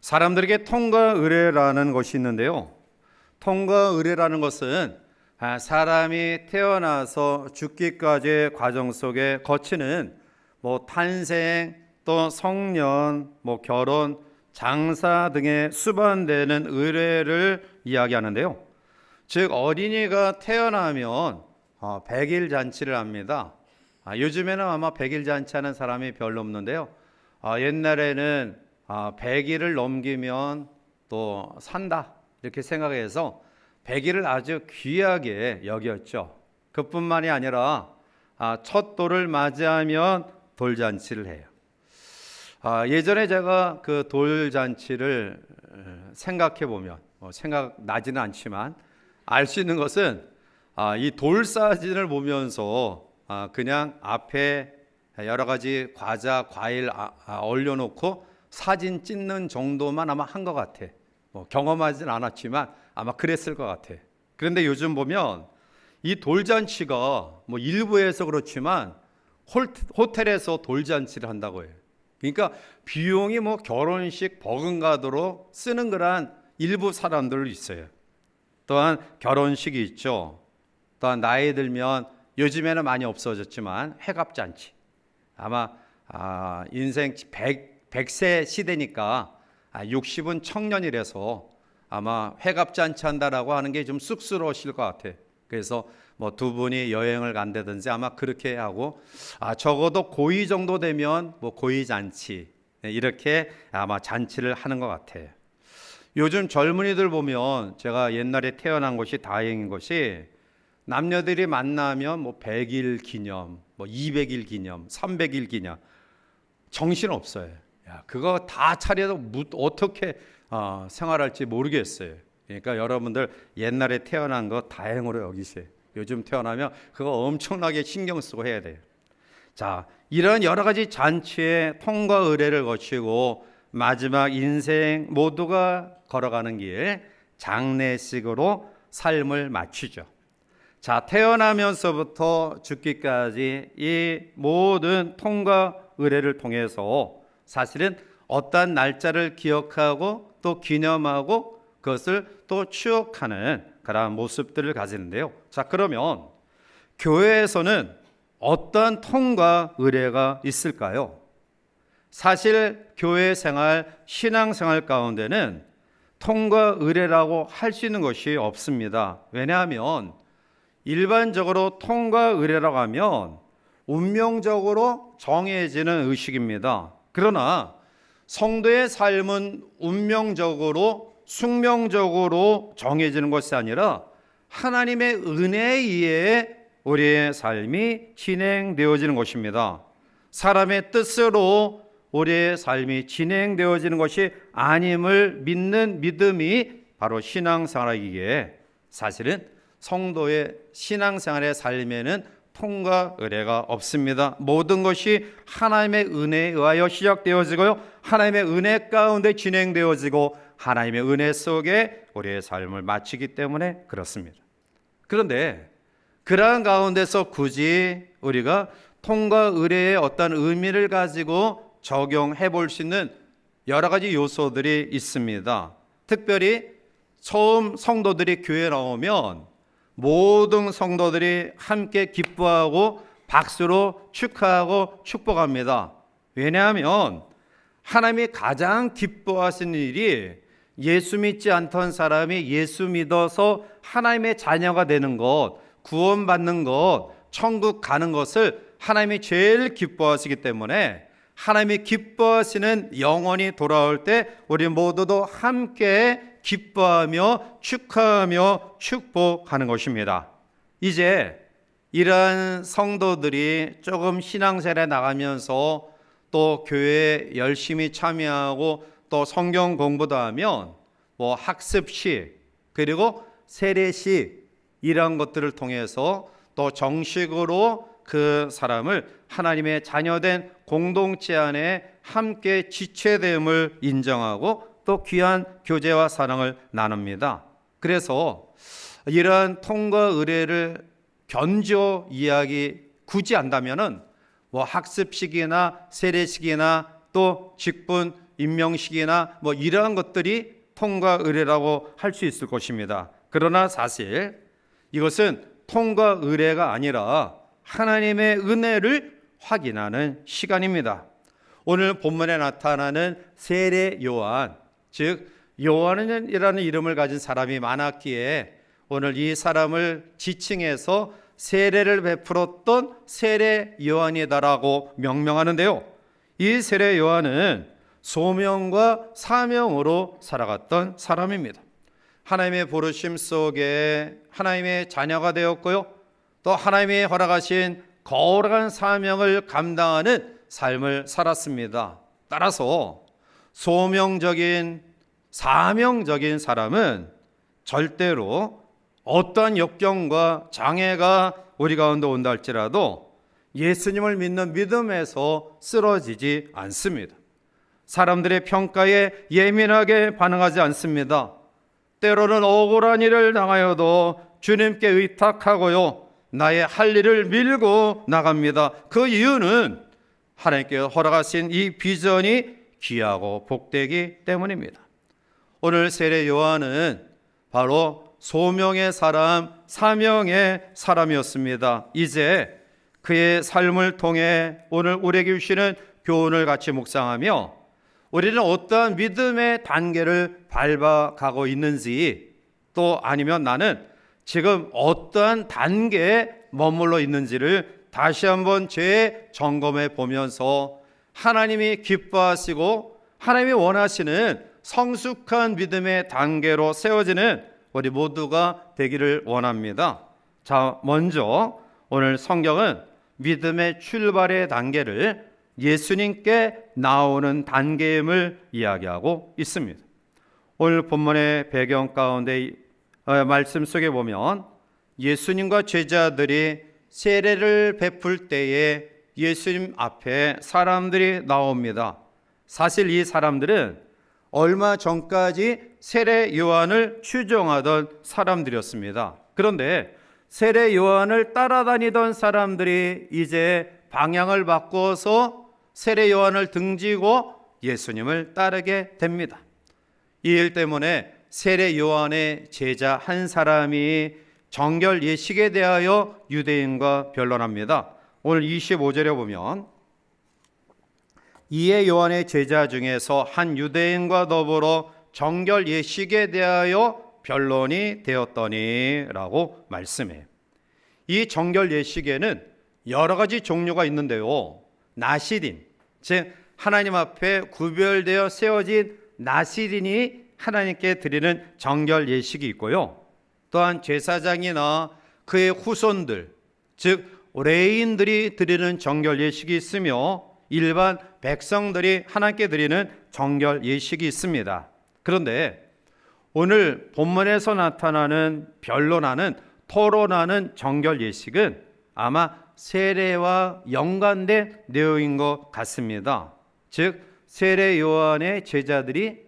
사람들에게 통과 의례라는 것이 있는데요. 통과 의례라는 것은 사람이 태어나서 죽기까지의 과정 속에 거치는 탄생, 또 성년, 결혼, 장사 등의 수반되는 의례를 이야기하는데요. 즉 어린이가 태어나면 100일 잔치를 합니다. 요즘에는 아마 100일 잔치하는 사람이 별로 없는데요. 옛날에는 100일을 넘기면 또 산다 이렇게 생각해서 100일을 아주 귀하게 여겼죠. 그뿐만이 아니라 첫 돌을 맞이하면 돌잔치를 해요. 예전에 제가 그 돌잔치를 생각해 보면 생각나지는 않지만 알 수 있는 것은 이 돌 사진을 보면서 그냥 앞에 여러 가지 과자, 과일 올려놓고 사진 찍는 정도만 아마 한 것 같아. 경험하진 않았지만 아마 그랬을 것 같아. 그런데 요즘 보면 이 돌잔치가 일부에서 그렇지만 호텔에서 돌잔치를 한다고 해요. 그러니까 비용이 결혼식 버금가도록 쓰는 그런 일부 사람들 있어요. 또한 결혼식이 있죠. 또한 나이 들면 요즘에는 많이 없어졌지만 회갑잔치. 아마 인생 100세 시대니까 60은 청년이라서 아마 회갑잔치 한다라고 하는 게 좀 쑥스러우실 것 같아. 그래서 두 분이 여행을 간다든지 아마 그렇게 하고 적어도 고이 정도 되면 고이잔치 이렇게 아마 잔치를 하는 것 같아. 요즘 젊은이들 보면 제가 옛날에 태어난 것이 다행인 것이 남녀들이 만나면 100일 기념, 200일 기념, 300일 기념 정신 없어요. 그거 다 차려도 어떻게 생활할지 모르겠어요. 그러니까 여러분들 옛날에 태어난 거 다행으로 여기세요. 요즘 태어나면 그거 엄청나게 신경 쓰고 해야 돼요. 자, 이런 여러 가지 잔치의 통과 의례를 거치고 마지막 인생 모두가 걸어가는 길 장례식으로 삶을 마치죠. 자, 태어나면서부터 죽기까지 이 모든 통과 의례를 통해서 사실은 어떠한 날짜를 기억하고 또 기념하고 그것을 또 추억하는 그런 모습들을 가지는데요. 자, 그러면 교회에서는 어떠한 통과 의례가 있을까요? 사실 교회 생활, 신앙 생활 가운데는 통과 의례라고 할 수 있는 것이 없습니다. 왜냐하면 일반적으로 통과 의례라고 하면 운명적으로 정해지는 의식입니다. 그러나 성도의 삶은 운명적으로 숙명적으로 정해지는 것이 아니라 하나님의 은혜에 의해 우리의 삶이 진행되어지는 것입니다. 사람의 뜻으로 우리의 삶이 진행되어지는 것이 아님을 믿는 믿음이 바로 신앙생활이기에 사실은 성도의 신앙생활의 삶에는 통과 의례가 없습니다. 모든 것이 하나님의 은혜에 의하여 시작되어지고요, 하나님의 은혜 가운데 진행되어지고 하나님의 은혜 속에 우리의 삶을 마치기 때문에 그렇습니다. 그런데 그러한 가운데서 굳이 우리가 통과 의례의 어떤 의미를 가지고 적용해 볼 수 있는 여러 가지 요소들이 있습니다. 특별히 처음 성도들이 교회에 나오면 모든 성도들이 함께 기뻐하고 박수로 축하하고 축복합니다. 왜냐하면 하나님이 가장 기뻐하시는 일이 예수 믿지 않던 사람이 예수 믿어서 하나님의 자녀가 되는 것, 구원받는 것, 천국 가는 것을 하나님이 제일 기뻐하시기 때문에 하나님이 기뻐하시는 영혼이 돌아올 때 우리 모두도 함께 기뻐하며 축하하며 축복하는 것입니다. 이제 이러한 성도들이 조금 신앙생활에 나가면서 또 교회에 열심히 참여하고 또 성경 공부도 하면 학습식 그리고 세례식 이런 것들을 통해서 또 정식으로 그 사람을 하나님의 자녀된 공동체 안에 함께 지체됨을 인정하고 또 귀한 교제와 사랑을 나눕니다. 그래서 이러한 통과 의례를 견조 이야기 굳이 한다면은 학습식이나 세례식이나 또 직분 임명식이나 이러한 것들이 통과 의례라고 할 수 있을 것입니다. 그러나 사실 이것은 통과 의례가 아니라 하나님의 은혜를 확인하는 시간입니다. 오늘 본문에 나타나는 세례 요한, 즉 요한이라는 이름을 가진 사람이 많았기에 오늘 이 사람을 지칭해서 세례를 베풀었던 세례 요한이다라고 명명하는데요. 이 세례 요한은 소명과 사명으로 살아갔던 사람입니다. 하나님의 부르심 속에 하나님의 자녀가 되었고요. 또 하나님이 허락하신 거룩한 사명을 감당하는 삶을 살았습니다. 따라서 소명적인 사명적인 사람은 절대로 어떠한 역경과 장애가 우리 가운데 온다 할지라도 예수님을 믿는 믿음에서 쓰러지지 않습니다. 사람들의 평가에 예민하게 반응하지 않습니다. 때로는 억울한 일을 당하여도 주님께 의탁하고요, 나의 할 일을 밀고 나갑니다. 그 이유는 하나님께 허락하신 이 비전이 귀하고 복되기 때문입니다. 오늘 세례 요한은 바로 소명의 사람, 사명의 사람이었습니다. 이제 그의 삶을 통해 오늘 우리에게 주시는 교훈을 같이 묵상하며 우리는 어떠한 믿음의 단계를 밟아가고 있는지, 또 아니면 나는 지금 어떠한 단계에 머물러 있는지를 다시 한번 재점검해 보면서 하나님이 기뻐하시고 하나님이 원하시는 성숙한 믿음의 단계로 세워지는 우리 모두가 되기를 원합니다. 자, 먼저 오늘 성경은 믿음의 출발의 단계를 예수님께 나오는 단계임을 이야기하고 있습니다. 오늘 본문의 배경 가운데 말씀 속에 보면 예수님과 제자들이 세례를 베풀 때에 예수님 앞에 사람들이 나옵니다. 사실 이 사람들은 얼마 전까지 세례 요한을 추종하던 사람들이었습니다. 그런데 세례 요한을 따라다니던 사람들이 이제 방향을 바꿔서 세례 요한을 등지고 예수님을 따르게 됩니다. 이 일 때문에 세례 요한의 제자 한 사람이 정결 예식에 대하여 유대인과 변론합니다. 오늘 25절에 보면 이에 요한의 제자 중에서 한 유대인과 더불어 정결 예식에 대하여 변론이 되었더니 라고 말씀해요. 이 정결 예식에는 여러 가지 종류가 있는데요, 나시린, 즉 하나님 앞에 구별되어 세워진 나시린이 하나님께 드리는 정결 예식이 있고요, 또한 제사장이나 그의 후손들, 즉 레위인들이 드리는 정결 예식이 있으며 일반 백성들이 하나님께 드리는 정결 예식이 있습니다. 그런데 오늘 본문에서 나타나는 변론하는, 토론하는 정결 예식은 아마 세례와 연관된 내용인 것 같습니다. 즉 세례 요한의 제자들이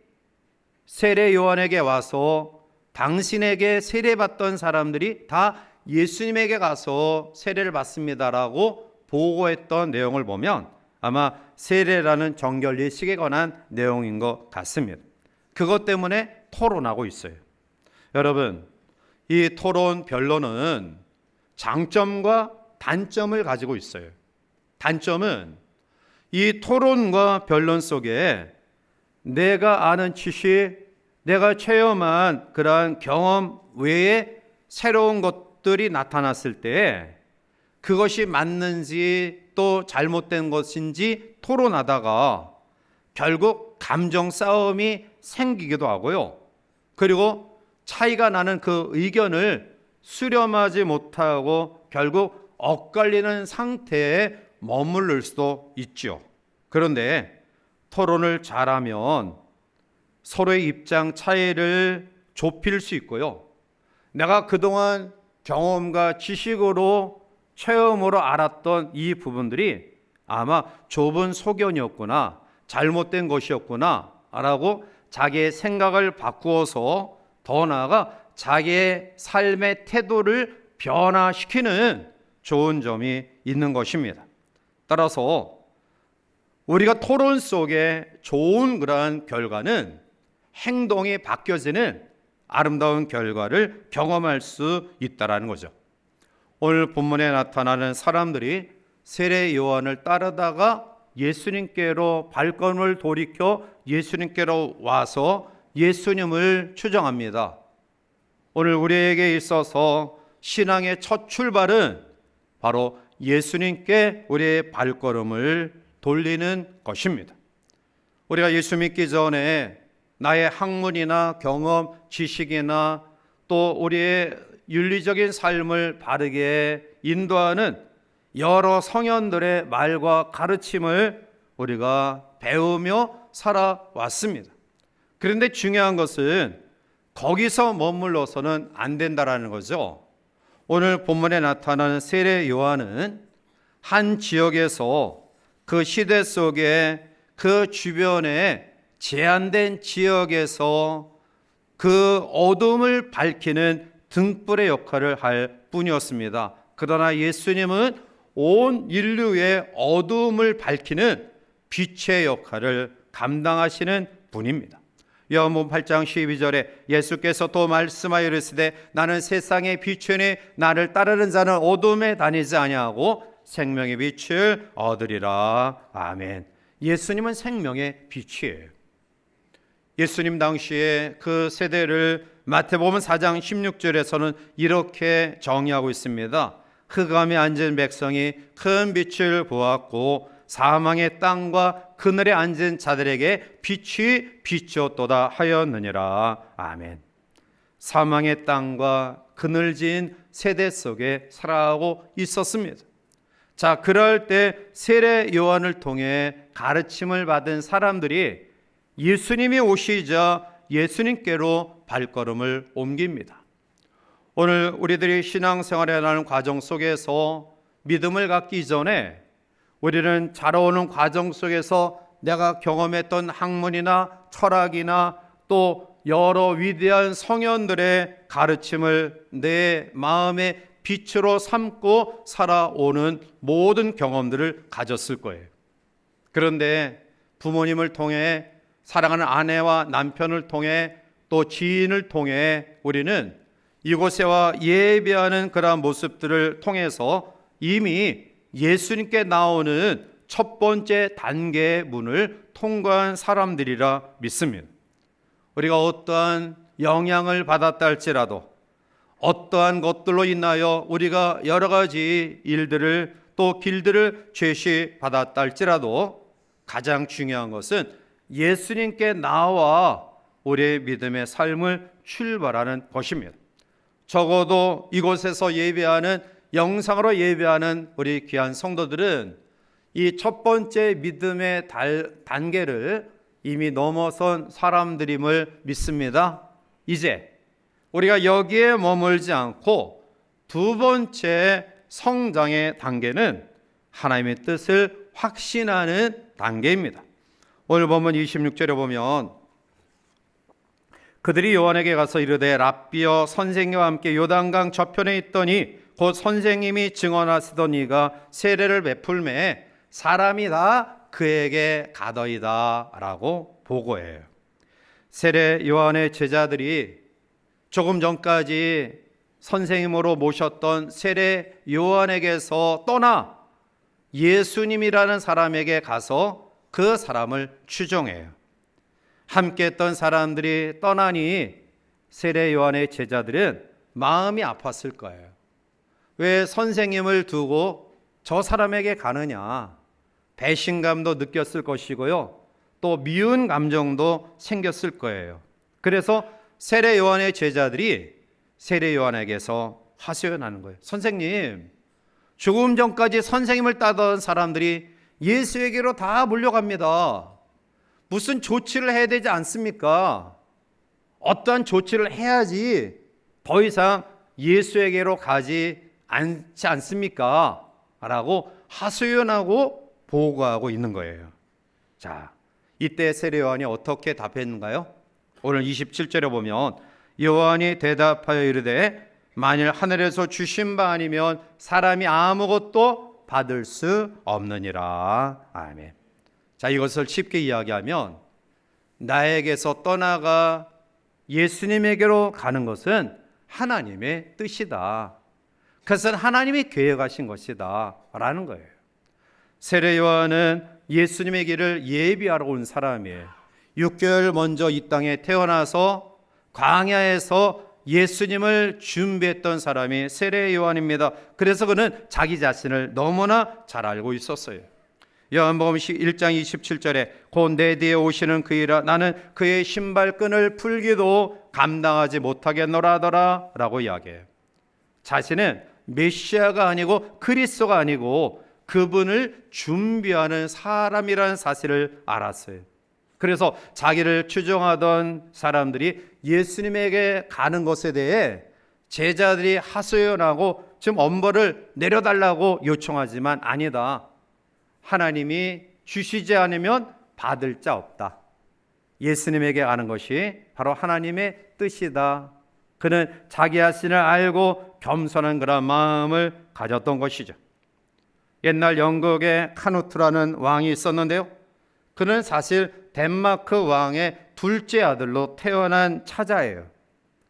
세례 요한에게 와서 당신에게 세례받던 사람들이 다 예수님에게 가서 세례를 받습니다라고 보고했던 내용을 보면 아마 세례라는 정결 예식에 관한 내용인 것 같습니다. 그것 때문에 토론하고 있어요. 여러분, 이 토론 변론은 장점과 단점을 가지고 있어요. 단점은 이 토론과 변론 속에 내가 아는 지식, 내가 체험한 그러한 경험 외에 새로운 것들이 나타났을 때 그것이 맞는지 또 잘못된 것인지 토론하다가 결국 감정 싸움이 생기기도 하고요. 그리고 차이가 나는 그 의견을 수렴하지 못하고 결국 엇갈리는 상태에 머무를 수도 있죠. 그런데 토론을 잘하면 서로의 입장 차이를 좁힐 수 있고요. 내가 그동안 경험과 지식으로 체험으로 알았던 이 부분들이 아마 좁은 소견이었구나, 잘못된 것이었구나 라고 자기의 생각을 바꾸어서 더 나아가 자기의 삶의 태도를 변화시키는 좋은 점이 있는 것입니다. 따라서 우리가 토론 속에 좋은 그러한 결과는 행동이 바뀌어지는 아름다운 결과를 경험할 수 있다는 거죠. 오늘 본문에 나타나는 사람들이 세례 요한을 따르다가 예수님께로 발걸음을 돌이켜 예수님께로 와서 예수님을 추종합니다. 오늘 우리에게 있어서 신앙의 첫 출발은 바로 예수님께 우리의 발걸음을 돌리는 것입니다. 우리가 예수 믿기 전에 나의 학문이나 경험, 지식이나 또 우리의 윤리적인 삶을 바르게 인도하는 여러 성현들의 말과 가르침을 우리가 배우며 살아왔습니다. 그런데 중요한 것은 거기서 머물러서는 안 된다라는 거죠. 오늘 본문에 나타나는 세례 요한은 한 지역에서 그 시대 속에 그 주변에 제한된 지역에서 그 어둠을 밝히는 등불의 역할을 할 뿐이었습니다. 그러나 예수님은 온 인류의 어둠을 밝히는 빛의 역할을 감당하시는 분입니다. 요한복음 8장 12절에 예수께서 또 말씀하여 이르시되 나는 세상의 빛이니 나를 따르는 자는 어둠에 다니지 아니하고 생명의 빛을 얻으리라. 아멘. 예수님은 생명의 빛이에요. 예수님 당시에 그 세대를 마태복음 4장 16절에서는 이렇게 정의하고 있습니다. 흑암에 앉은 백성이 큰 빛을 보았고 사망의 땅과 그늘에 앉은 자들에게 빛이 비추었도다 하였느니라. 아멘. 사망의 땅과 그늘진 세대 속에 살아가고 있었습니다. 자, 그럴 때 세례 요한을 통해 가르침을 받은 사람들이 예수님이 오시자 예수님께로 발걸음을 옮깁니다. 오늘 우리들이 신앙생활에 하는 과정 속에서 믿음을 갖기 전에 우리는 자라오는 과정 속에서 내가 경험했던 학문이나 철학이나 또 여러 위대한 성현들의 가르침을 내 마음의 빛으로 삼고 살아오는 모든 경험들을 가졌을 거예요. 그런데 부모님을 통해 사랑하는 아내와 남편을 통해 또 지인을 통해 우리는 이곳에 와 예배하는 그러한 모습들을 통해서 이미 예수님께 나오는 첫 번째 단계의 문을 통과한 사람들이라 믿습니다. 우리가 어떠한 영향을 받았다 할지라도 어떠한 것들로 인하여 우리가 여러 가지 일들을 또 길들을 제시받았다 할지라도 가장 중요한 것은 예수님께 나와 우리의 믿음의 삶을 출발하는 것입니다. 적어도 이곳에서 예배하는 영상으로 예배하는 우리 귀한 성도들은 이 첫 번째 믿음의 단계를 이미 넘어선 사람들임을 믿습니다. 이제 우리가 여기에 머물지 않고 두 번째 성장의 단계는 하나님의 뜻을 확신하는 단계입니다. 오늘 본문 26절에 보면 그들이 요한에게 가서 이르되 랍비여 선생님과 함께 요단강 저편에 있더니 곧 선생님이 증언하시던 이가 세례를 베풀매 사람이 다 그에게 가더이다 라고 보고해요. 세례 요한의 제자들이 조금 전까지 선생님으로 모셨던 세례 요한에게서 떠나 예수님이라는 사람에게 가서 그 사람을 추종해요. 함께 했던 사람들이 떠나니 세례 요한의 제자들은 마음이 아팠을 거예요. 왜 선생님을 두고 저 사람에게 가느냐? 배신감도 느꼈을 것이고요. 또 미운 감정도 생겼을 거예요. 그래서 세례 요한의 제자들이 세례 요한에게서 하소연하는 거예요. 선생님, 조금 전까지 선생님을 따던 사람들이 예수에게로 다 몰려갑니다. 무슨 조치를 해야 되지 않습니까? 어떠한 조치를 해야지 더 이상 예수에게로 가지 않지 않습니까? 라고 하소연하고 보고하고 있는 거예요. 자, 이때 세례 요한이 어떻게 답했는가요? 오늘 27절에 보면 요한이 대답하여 이르되 만일 하늘에서 주신 바 아니면 사람이 아무것도 받을 수 없느니라. 아멘. 자, 이것을 쉽게 이야기하면 나에게서 떠나가 예수님에게로 가는 것은 하나님의 뜻이다. 그것은 하나님이 계획하신 것이다 라는 거예요. 세례 요한은 예수님의 길을 예비하러 온 사람이에요. 6개월 먼저 이 땅에 태어나서 광야에서 예수님을 준비했던 사람이 세례 요한입니다. 그래서 그는 자기 자신을 너무나 잘 알고 있었어요. 요한복음 1장 27절에 곧 내 뒤에 오시는 그이라 나는 그의 신발끈을 풀기도 감당하지 못하겠노라 하더라 라고 이야기해요. 자신은 메시아가 아니고 그리스도가 아니고 그분을 준비하는 사람이라는 사실을 알았어요. 그래서 자기를 추종하던 사람들이 예수님에게 가는 것에 대해 제자들이 하소연하고 지금 엄벌을 내려달라고 요청하지만 아니다. 하나님이 주시지 않으면 받을 자 없다. 예수님에게 가는 것이 바로 하나님의 뜻이다. 그는 자기 자신을 알고 겸손한 그런 마음을 가졌던 것이죠. 옛날 영국에 카누트라는 왕이 있었는데요. 그는 사실 덴마크 왕의 둘째 아들로 태어난 차자예요.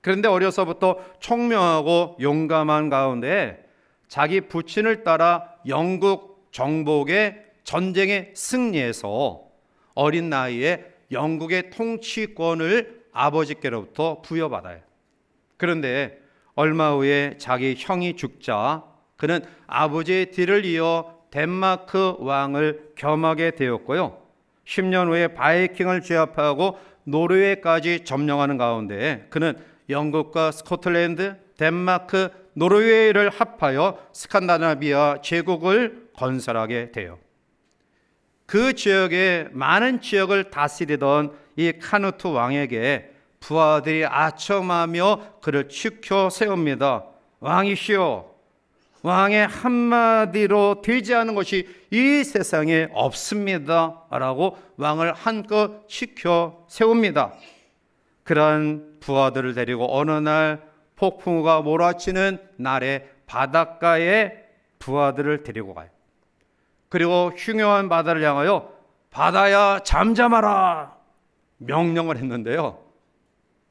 그런데 어려서부터 총명하고 용감한 가운데 자기 부친을 따라 영국 정복의 전쟁에 승리해서 어린 나이에 영국의 통치권을 아버지께로부터 부여받아요. 그런데 얼마 후에 자기 형이 죽자 그는 아버지의 뒤를 이어 덴마크 왕을 겸하게 되었고요. 10년 후에 바이킹을 제압하고 노르웨이까지 점령하는 가운데 그는 영국과 스코틀랜드, 덴마크, 노르웨이를 합하여 스칸다나비아 제국을 건설하게 돼요. 그 지역의 많은 지역을 다스리던 이 카누트 왕에게 부하들이 아첨하며 그를 치켜 세웁니다. 왕이시여, 왕의 한마디로 되지 않은 것이 이 세상에 없습니다 라고 왕을 한껏 치켜 세웁니다. 그러한 부하들을 데리고 어느 날 폭풍우가 몰아치는 날에 바닷가에 부하들을 데리고 가요. 그리고 흉흉한 바다를 향하여 바다야 잠잠하라 명령을 했는데요.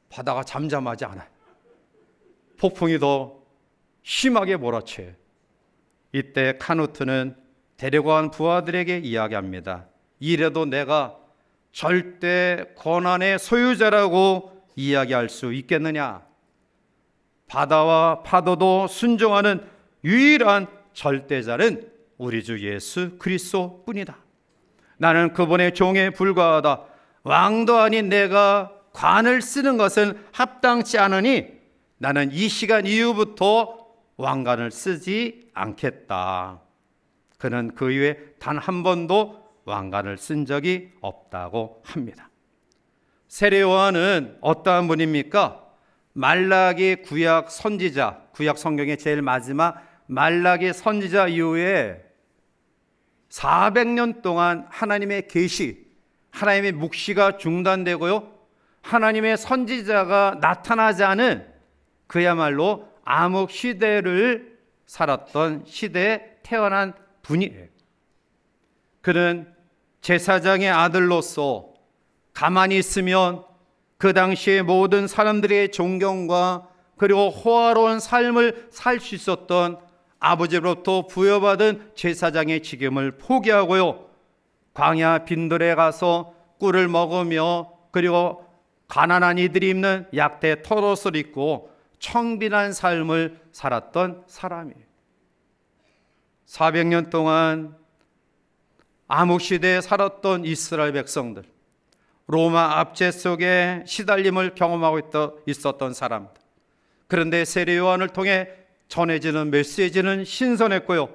바다가 잠잠하지 않아요. 폭풍이 더 심하게 몰아쳐요. 이때 카누트는 데리고 간 부하들에게 이야기합니다. 이래도 내가 절대 권한의 소유자라고 이야기할 수 있겠느냐? 바다와 파도도 순종하는 유일한 절대자는 우리 주 예수 그리스도뿐이다. 나는 그분의 종에 불과하다. 왕도 아닌 내가 관을 쓰는 것은 합당치 않으니 나는 이 시간 이후부터 왕관을 쓰지 않겠다. 그는 그 이후에 단 한 번도 왕관을 쓴 적이 없다고 합니다. 세례 요한은 어떠한 분입니까? 말라기 구약 선지자, 구약 성경의 제일 마지막 말라기 선지자 이후에 400년 동안 하나님의 계시, 하나님의 묵시가 중단되고요. 하나님의 선지자가 나타나지 않은 그야말로 암흑 시대를 살았던 시대에 태어난 분이에요. 그는 제사장의 아들로서 가만히 있으면 그 당시의 모든 사람들의 존경과 그리고 호화로운 삶을 살 수 있었던 아버지로부터 부여받은 제사장의 직임을 포기하고요. 광야 빈들에 가서 꿀을 먹으며 그리고 가난한 이들이 입는 약대 털옷을 입고 청빈한 삶을 살았던 사람이에요. 400년 동안 암흑시대에 살았던 이스라엘 백성들, 로마 압제 속에 시달림을 경험하고 있었던 사람들. 그런데 세례 요한을 통해 전해지는 메시지는 신선했고요.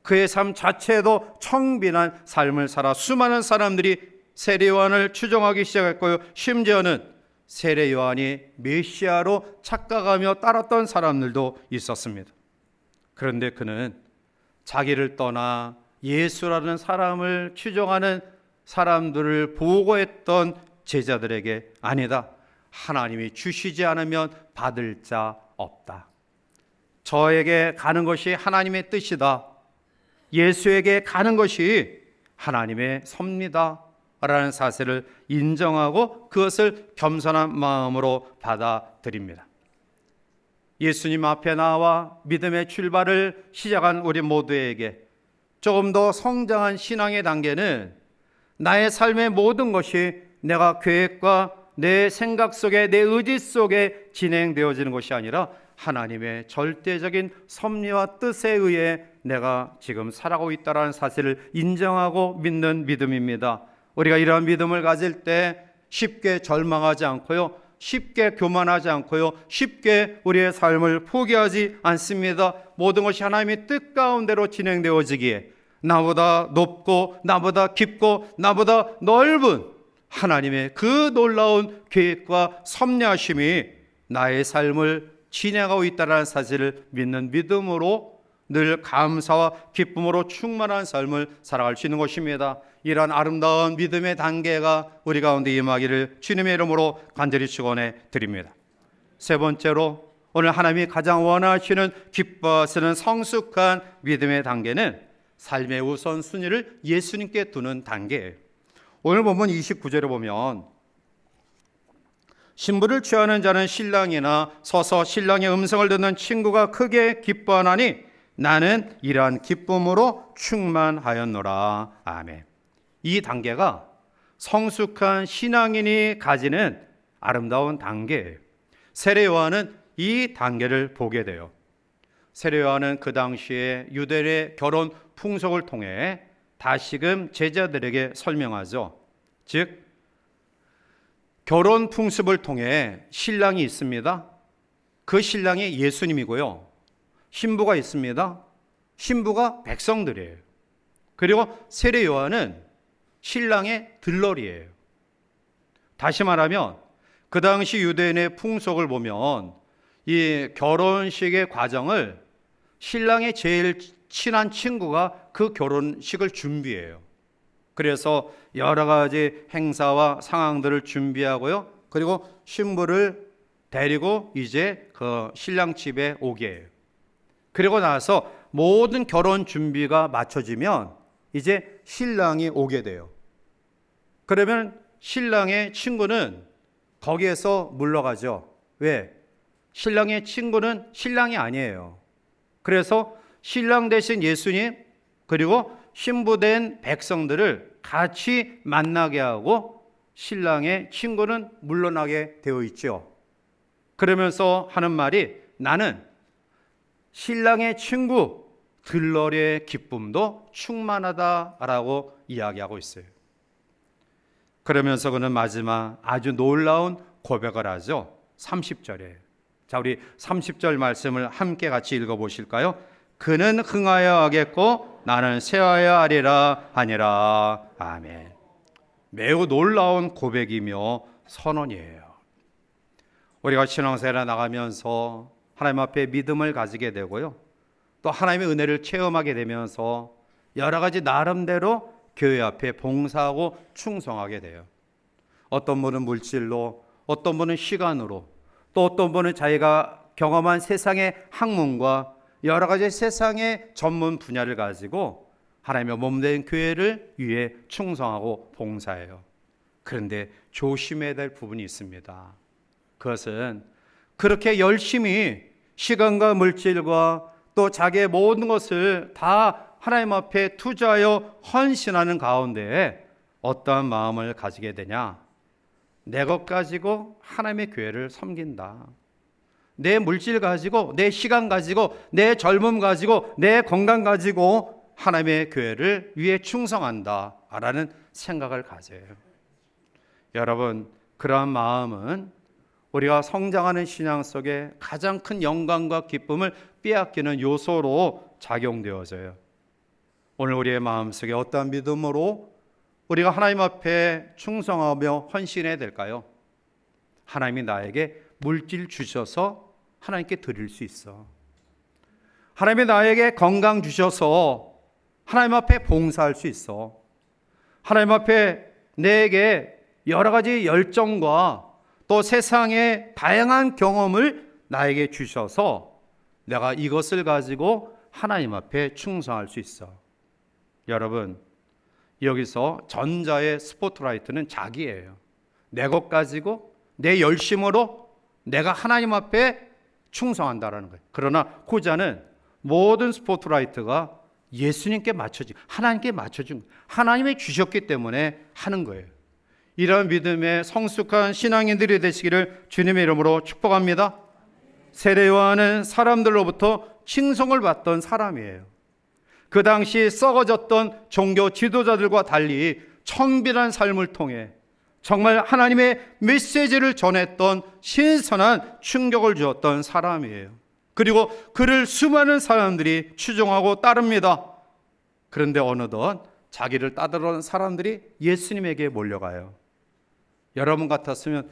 그의 삶 자체도 청빈한 삶을 살아 수많은 사람들이 세례 요한을 추종하기 시작했고요. 심지어는 세례 요한이 메시아로 착각하며 따랐던 사람들도 있었습니다. 그런데 그는 자기를 떠나 예수라는 사람을 추종하는 사람들을 보고했던 제자들에게 아니다. 하나님이 주시지 않으면 받을 자 없다. 저에게 가는 것이 하나님의 뜻이다. 예수에게 가는 것이 하나님의 섭니다 라는 사실을 인정하고 그것을 겸손한 마음으로 받아들입니다. 예수님 앞에 나와 믿음의 출발을 시작한 우리 모두에게 조금 더 성장한 신앙의 단계는 나의 삶의 모든 것이 내가 계획과 내 생각 속에, 내 의지 속에 진행되어지는 것이 아니라 하나님의 절대적인 섭리와 뜻에 의해 내가 지금 살아가고 있다는 사실을 인정하고 믿는 믿음입니다. 우리가 이러한 믿음을 가질 때 쉽게 절망하지 않고요, 쉽게 교만하지 않고요, 쉽게 우리의 삶을 포기하지 않습니다. 모든 것이 하나님의 뜻 가운데로 진행되어지기에 나보다 높고 나보다 깊고 나보다 넓은 하나님의 그 놀라운 계획과 섭리하심이 나의 삶을 진행하고 있다는 사실을 믿는 믿음으로 늘 감사와 기쁨으로 충만한 삶을 살아갈 수 있는 것입니다. 이러한 아름다운 믿음의 단계가 우리 가운데 임하기를 주님의 이름으로 간절히 축원해 드립니다. 세 번째로 오늘 하나님이 가장 원하시는 기뻐하시는 성숙한 믿음의 단계는 삶의 우선순위를 예수님께 두는 단계예요. 오늘 본문 29절에 보면 신부를 취하는 자는 신랑이나 서서 신랑의 음성을 듣는 친구가 크게 기뻐하나니 나는 이러한 기쁨으로 충만하였노라. 아멘. 이 단계가 성숙한 신앙인이 가지는 아름다운 단계예요. 세례 요한은 이 단계를 보게 돼요. 세례 요한은 그 당시에 유대의 결혼 풍속을 통해 다시금 제자들에게 설명하죠. 즉 결혼 풍습을 통해 신랑이 있습니다. 그 신랑이 예수님이고요. 신부가 있습니다. 신부가 백성들이에요. 그리고 세례 요한은 신랑의 들러리예요. 다시 말하면 그 당시 유대인의 풍속을 보면 이 결혼식의 과정을 신랑의 제일 친한 친구가 그 결혼식을 준비해요. 그래서 여러 가지 행사와 상황들을 준비하고요. 그리고 신부를 데리고 이제 그 신랑 집에 오게 해요. 그리고 나서 모든 결혼 준비가 마쳐지면 이제 신랑이 오게 돼요. 그러면 신랑의 친구는 거기에서 물러가죠. 왜? 신랑의 친구는 신랑이 아니에요. 그래서 신랑 대신 예수님 그리고 신부된 백성들을 같이 만나게 하고 신랑의 친구는 물러나게 되어 있죠. 그러면서 하는 말이 나는 신랑의 친구 들러리의 기쁨도 충만하다라고 이야기하고 있어요. 그러면서 그는 마지막 아주 놀라운 고백을 하죠. 30절에. 자, 우리 30절 말씀을 함께 같이 읽어보실까요? 그는 흥하여 하겠고 나는 쇠하여 하리라 하니라. 아멘. 매우 놀라운 고백이며 선언이에요. 우리가 신앙생활에 나가면서 하나님 앞에 믿음을 가지게 되고요. 또 하나님의 은혜를 체험하게 되면서 여러 가지 나름대로 교회 앞에 봉사하고 충성하게 돼요. 어떤 분은 물질로, 어떤 분은 시간으로, 또 어떤 분은 자기가 경험한 세상의 학문과 여러 가지 세상의 전문 분야를 가지고 하나님의 몸된 교회를 위해 충성하고 봉사해요. 그런데 조심해야 될 부분이 있습니다. 그것은 그렇게 열심히 시간과 물질과 또 자기의 모든 것을 다 하나님 앞에 투자하여 헌신하는 가운데 어떠한 마음을 가지게 되냐? 내 것 가지고 하나님의 교회를 섬긴다. 내 물질 가지고, 내 시간 가지고, 내 젊음 가지고, 내 건강 가지고 하나님의 교회를 위해 충성한다 라는 생각을 가져요. 여러분, 그러한 마음은 우리가 성장하는 신앙 속에 가장 큰 영광과 기쁨을 빼앗기는 요소로 작용되어져요. 오늘 우리의 마음속에 어떠한 믿음으로 우리가 하나님 앞에 충성하며 헌신해야 될까요? 하나님이 나에게 물질 주셔서 하나님께 드릴 수 있어. 하나님이 나에게 건강 주셔서 하나님 앞에 봉사할 수 있어. 하나님 앞에 내게 여러 가지 열정과 또 세상의 다양한 경험을 나에게 주셔서 내가 이것을 가지고 하나님 앞에 충성할 수 있어. 여러분, 여기서 전자의 스포트라이트는 자기예요. 내 것 가지고 내 열심으로 내가 하나님 앞에 충성한다라는 거예요. 그러나 후자는 모든 스포트라이트가 예수님께 맞춰진, 하나님께 맞춰진, 하나님이 주셨기 때문에 하는 거예요. 이런 믿음의 성숙한 신앙인들이 되시기를 주님의 이름으로 축복합니다. 세례 요한은 사람들로부터 칭송을 받던 사람이에요. 그 당시 썩어졌던 종교 지도자들과 달리 청빈한 삶을 통해 정말 하나님의 메시지를 전했던 신선한 충격을 주었던 사람이에요. 그리고 그를 수많은 사람들이 추종하고 따릅니다. 그런데 어느덧 자기를 따르는 사람들이 예수님에게 몰려가요. 여러분 같았으면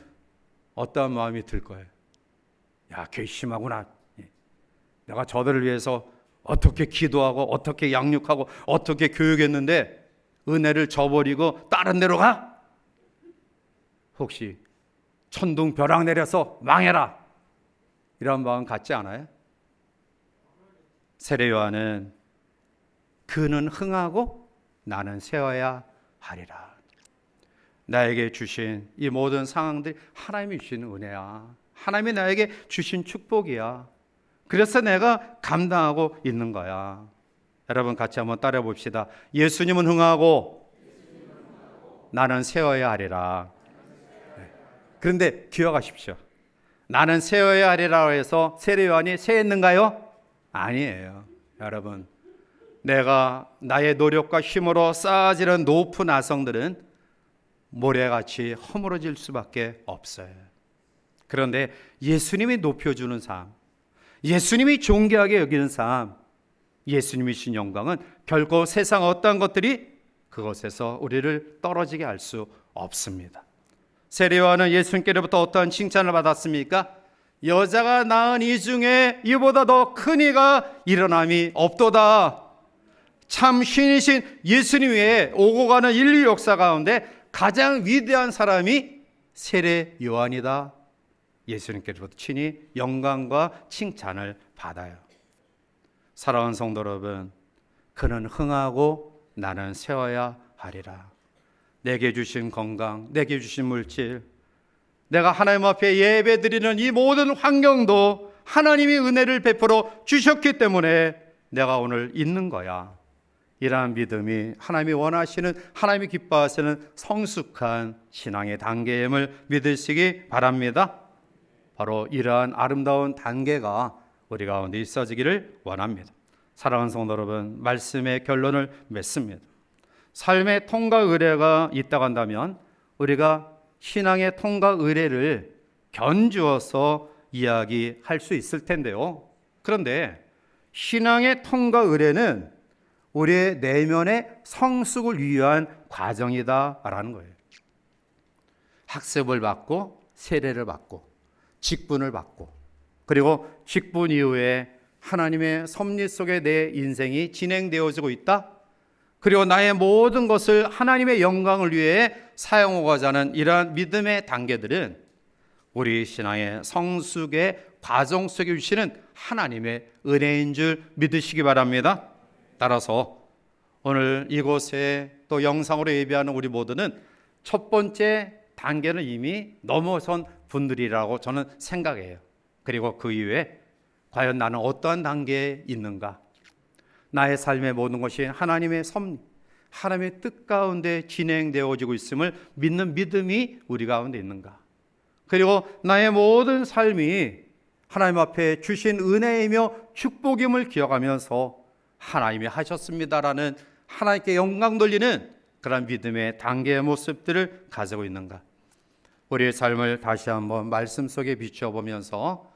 어떠한 마음이 들 거예요? 야, 괘씸하구나. 내가 저들을 위해서 어떻게 기도하고 어떻게 양육하고 어떻게 교육했는데 은혜를 저버리고 다른 데로 가? 혹시 천둥 벼락 내려서 망해라, 이런 마음 갖지 않아요? 세례 요한은 그는 흥하고 나는 세워야 하리라. 나에게 주신 이 모든 상황들이 하나님이 주신 은혜야. 하나님이 나에게 주신 축복이야. 그래서 내가 감당하고 있는 거야. 여러분 같이 한번 따라 봅시다. 예수님은 흥하고 나는 세워야 하리라. 그런데 기억하십시오. 나는 세워야 하리라 해서 세례 요한이 세했는가요? 아니에요. 여러분, 내가 나의 노력과 힘으로 쌓아지는 높은 아성들은 모래같이 허물어질 수밖에 없어요. 그런데 예수님이 높여주는 삶, 예수님이 존귀하게 여기는 삶, 예수님이 주신 영광은 결코 세상 어떠한 것들이 그것에서 우리를 떨어지게 할 수 없습니다. 세례 요한은 예수님께로부터 어떠한 칭찬을 받았습니까? 여자가 낳은 이 중에 이보다 더 큰 이가 일어남이 없도다. 참 신이신 예수님 외에 오고 가는 인류 역사 가운데 가장 위대한 사람이 세례 요한이다. 예수님께로부터 친히 영광과 칭찬을 받아요. 사랑하는 성도 여러분, 그는 흥하고 나는 세워야 하리라. 내게 주신 건강, 내게 주신 물질, 내가 하나님 앞에 예배드리는 이 모든 환경도 하나님이 은혜를 베풀어 주셨기 때문에 내가 오늘 있는 거야. 이러한 믿음이 하나님이 원하시는, 하나님이 기뻐하시는 성숙한 신앙의 단계임을 믿으시기 바랍니다. 바로 이러한 아름다운 단계가 우리 가운데 있어지기를 원합니다. 사랑하는 성도 여러분, 말씀의 결론을 맺습니다. 삶의 통과 의례가 있다고 한다면 우리가 신앙의 통과 의례를 견주어서 이야기할 수 있을 텐데요. 그런데 신앙의 통과 의례는 우리의 내면의 성숙을 위한 과정이다라는 거예요. 학습을 받고 세례를 받고 직분을 받고 그리고 직분 이후에 하나님의 섭리 속에 내 인생이 진행되어지고 있다. 그리고 나의 모든 것을 하나님의 영광을 위해 사용하고자 하는 이러한 믿음의 단계들은 우리 신앙의 성숙의 과정 속에 주시는 하나님의 은혜인 줄 믿으시기 바랍니다. 따라서 오늘 이곳에 또 영상으로 예배하는 우리 모두는 첫 번째 단계는 이미 넘어선 분들이라고 저는 생각해요. 그리고 그 이후에 과연 나는 어떠한 단계에 있는가? 나의 삶의 모든 것이 하나님의 섭리, 하나님의 뜻 가운데 진행되어지고 있음을 믿는 믿음이 우리 가운데 있는가? 그리고 나의 모든 삶이 하나님 앞에 주신 은혜이며 축복임을 기억하면서 하나님이 하셨습니다라는 하나님께 영광 돌리는 그런 믿음의 단계의 모습들을 가지고 있는가? 우리의 삶을 다시 한번 말씀 속에 비춰보면서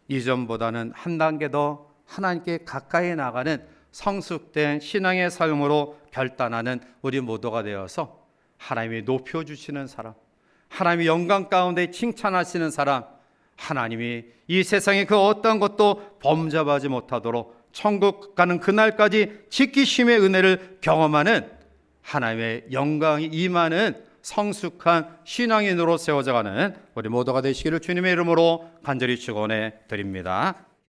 이전보다는 한 단계 더 하나님께 가까이 나가는 성숙된 신앙의 삶으로 결단하는 우리 모두가 되어서 하나님이 높여주시는 사람, 하나님이 영광 가운데 칭찬하시는 사람, 하나님이 이 세상에 그 어떤 것도 범접하지 못하도록 천국 가는 그날까지 지키심의 은혜를 경험하는 하나님의 영광이 임하는 성숙한 신앙인으로 세워져가는 우리 모두가 되시기를 주님의 이름으로 간절히 축원해 드립니다.